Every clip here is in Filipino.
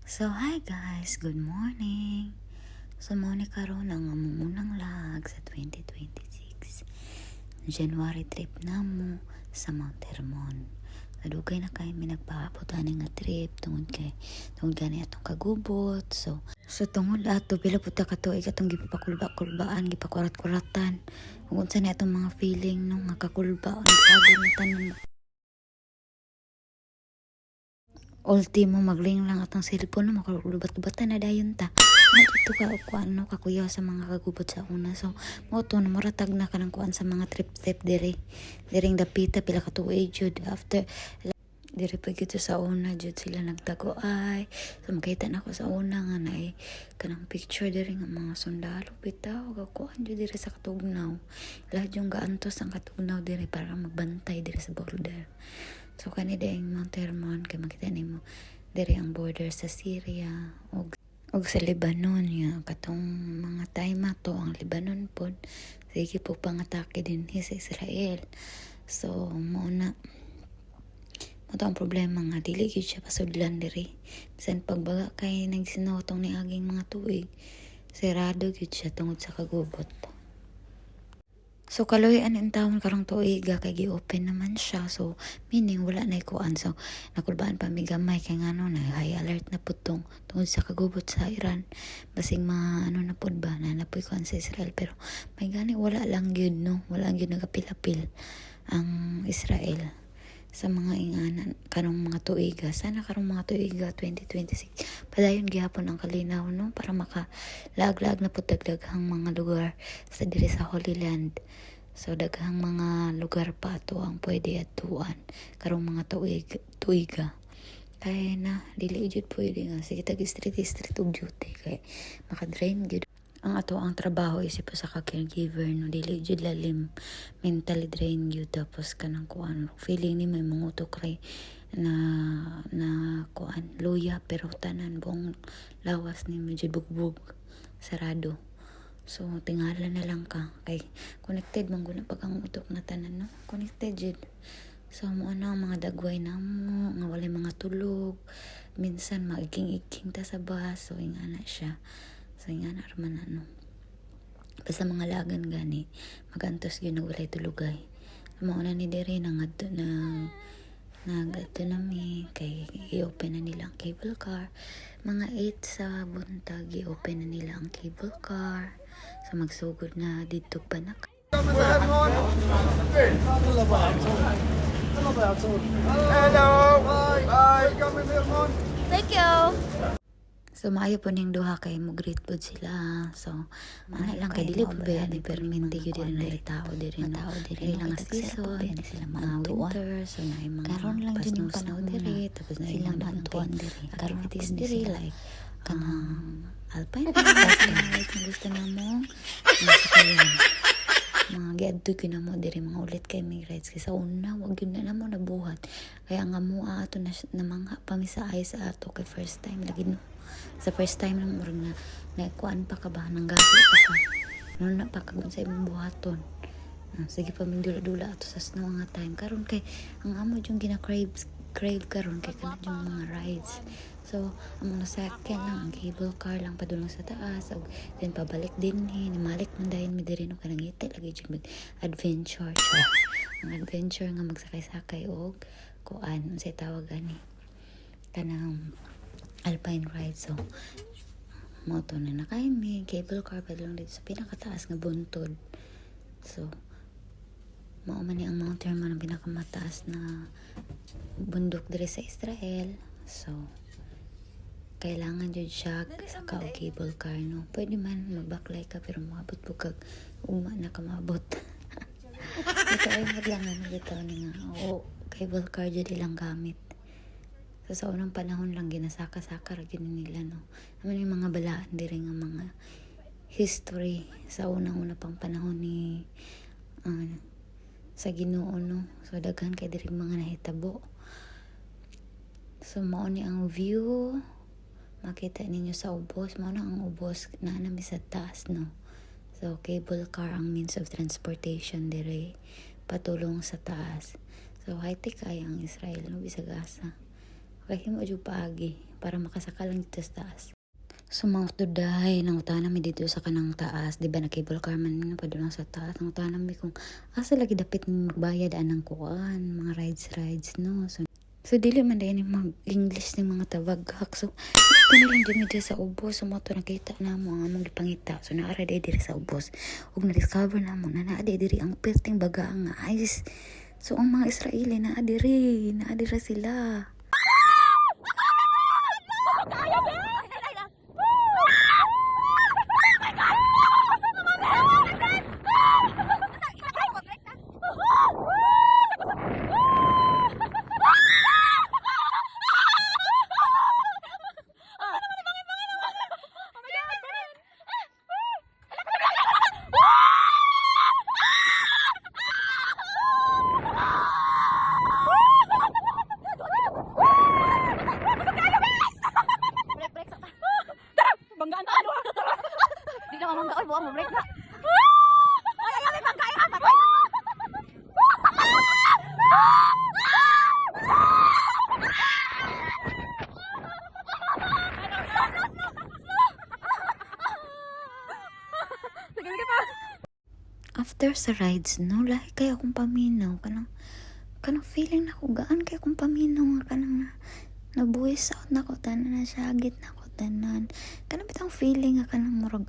So, hi guys! Good morning! So, muna karon ang amunang lag sa 2026. January trip na mo sa Mount Hermon. Kadugay na kayo may nagpaabutan nga trip tungod gani atong kagubot. So tungod ato pila puta ka tuig atong gipakulba-kulbaan, gipakurat-kuratan. Ug unsa ni atong mga feeling no nga kakulba ang sabi na tanan. Ultimo magling lang atong cellphone no makulubatan na dayon ta. Dito ka o kuan kakuyaw sa mga kagubot sa una. So mo to na moratag na kanang kuan sa mga trip diring dapita pila ka tuig jud after diri pa gito sa una jud sila nagtago ay. So makita na ko sa una nga na kanang picture diri nga mga sundalo bitaw kuan jud diri sa Katugnaw. Lahat yung gaantos ang Katugnaw diri para magbantay diri sa border. So kani daing Mount Hermon kay makita nimo diri ang border sa Syria og sa Lebanon ya katong mga time to ang Lebanon pod sige po pangatake din sa Israel. So mo ang problema nga dili gyud siya pasudlan diri. Bisan pagbaga kay nagsinotong ni aging mga tuig serado gyud siya tungod sa kagubot. So kaloy-an in taon karong tuiga kay gi-open naman siya. So meaning wala na ikuan. So nakulbaan pa mi gamay kay ngano na high alert na putong tungod sa kagubot sa Iran. Basing mga na pud ba na napoy kuan sa Israel pero may gani wala lang gyud no. Wala gyud nagapil-apil ang Israel sa mga inganan karong mga tuiga. Sana karong mga tuiga 2026 padayon gihapon ang kalinaw no para maka lag-lag na pud daghang mga lugar sa diri sa Holy Land. So daghang mga lugar pa ato ang pwede atuan karong mga tuiga. Kaya na dili jud pwede nga sige tag street og duty kay maka-drain gyud ang ato ang trabaho isip sa caregiver no dili jud lalim mentally drain gyud tapos kanang kuan feeling ni may mangutok ray na kuan luya pero tanan buong lawas ni medyo bugbog sarado. So tingala na lang ka kay connected man guna pag ang utok na tanan no connected jud. So mo ang mga dagway na mo nga walay mga tulog minsan maiging-iging ta sa bus so ingana siya. So ingana raman ano basta mga lagan gani magantos gyud walay tulugay. Mao na ni diri nangadto nami kay i-open na nila ang cable car mga 8 sa buntag i-open na nila ang cable car. So magsugod na dito pa na Hello. Bye. thank you. So maayo po ning duha kay mo greet pod sila. So ana lang kay dili po ba ni perminti gyud diri na tao diri lang season sila mga winter so na mga karon lang din yung panahon diri tapos na sila mantuan diri activities diri like kanang alpine like gusto na mo mga giadto na mo diri mga ulit kay may rides kay sa una wag yun na mo nabuhat kaya nga mo ato na mangha pa mi sa ay sa ato kay first time lagi no sa first time lang murag na kuan pa ka ba nang gabi pa ka no na pa kagun sa imong buhaton. Sige pa ming dula-dula ato sa snow nga time karon kay ang amo yung crave karon kay kanang yung mga rides. So among nasakyan lang ang cable car lang padulong sa taas ug then pabalik din nimalik man dayon mi diri no kanang ngiti lagi jud adventure siya. Ang adventure nga magsakay-sakay og kuan unsay tawag ani kanang alpine ride. So moto na nakay mi cable car padulong dito sa pinakataas nga buntod. So mao man ni ang Mount Hermon ang pinakamataas na bundok diri sa Israel. So kailangan jud siya sa cable car no pwede man magbaklay ka pero maabot po kag ugma na ka maabot. Ito ay maglangan bitaw ni nga cable car jud ilang gamit. So sa unang panahon lang ginasaka-saka ra gyud nila no naman yung mga balaan diri nga mga history sa unang-una pang panahon ni sa Ginoo no. So daghan kay diri mga nahitabo. So mao ni ang view makita ninyo sa ubos mao na ang ubos na nami sa taas no. So cable car ang means of transportation diri patulong sa taas. So high tech ay ang Israel no bisag asa Kahimo jud paagi para makasaka lang dito sa taas. Sumangot duday nang utanan mi dito sa kanang taas, di ba na cable car man mi padulong sa taas. Nang utanan mi kung asa lagi dapit mi magbayad anang kuan, mga rides no. So dili man din mag English ng mga tawaghak. So kanilang dyan dyan sa ubos, sumato nakita na mo ang among gipangita. So naara diri sa ubos. Ug na-discover na mo na naa diri ang perting baga nga ice. So ang mga Israeli naa diri sila. Banggaan na ano. Di na mamanggaan mo ang break na. Ay, ay, may banggaan ka pa. Sige, sige pa. After sa rides, no, lahi kay akong paminaw. Kanang feeling na ko, gaan kay akong paminaw. Kanang nabuhis out na ko, tanan na syagit na ko, tanan. Kanang bitang feeling nga, kanang murag.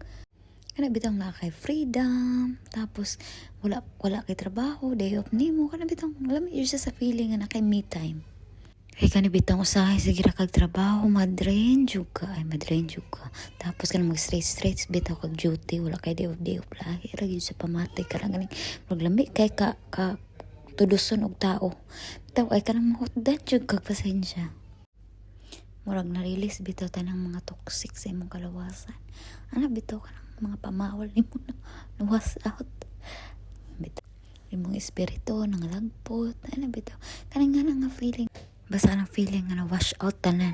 Kanang bitang na kay freedom. Tapos, wala kay trabaho, day off nimo. Kanang bitang, alam mo yun siya sa feeling nga na kay me time. Kaya kanang bitang usahay, sige ra kag trabaho, madrain juga. Tapos kanang mag-straight, bitaw kag duty, wala kay day off lahi. Ragi sa pamatay, kanang ganing, maglami kay ka tuduson og tao. Bitaw ay kanang mahutdan jud kag pasensya. Murag na-release bitaw tanang mga toxic sa imong kalawasan. Ana bitaw kanang mga pamawal nimo na was out. Bitaw imong espiritu nang lagpot. Ana bitaw kanang nga feeling. Basta ang feeling nga na wash out tanan.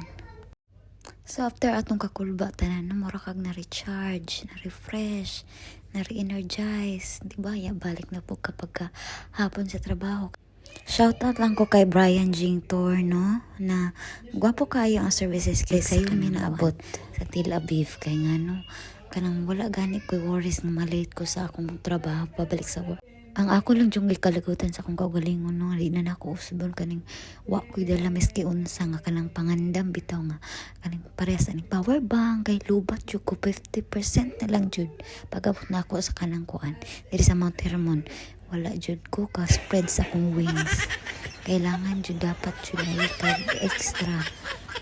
So after atong kakulba tanan, mura kag na-recharge, na-refresh, na-re-energize. Diba? Ya, balik na po kapag hapon sa trabaho. Shoutout lang ko kay Brian Jingtor, no? Na gwapo kayo ang services kay sayo mi naabot sa Tel Aviv. Kay nga, no? Kanang wala gani ko worries na malate ko sa akong trabaho pabalik sa work. Ang ako lang yung ikalagutan sa akong kaugalingon no, di na ako usbon kaning wa ko'y dala miski unsa nga kanang pangandam bitaw nga kaning parehas ani power bank kay lubat jud ko 50% na lang jud pagabot na ako sa kanang kuan diri sa Mount Hermon wala jud ko ka spread sa akong wings. Kailangan jud dapat jud na kay extra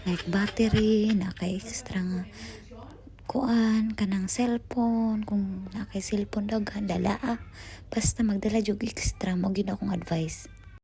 like battery na kay extra nga kuan kanang cellphone kung na kay cellphone daw dala basta magdala jud extra mo gid akong advice.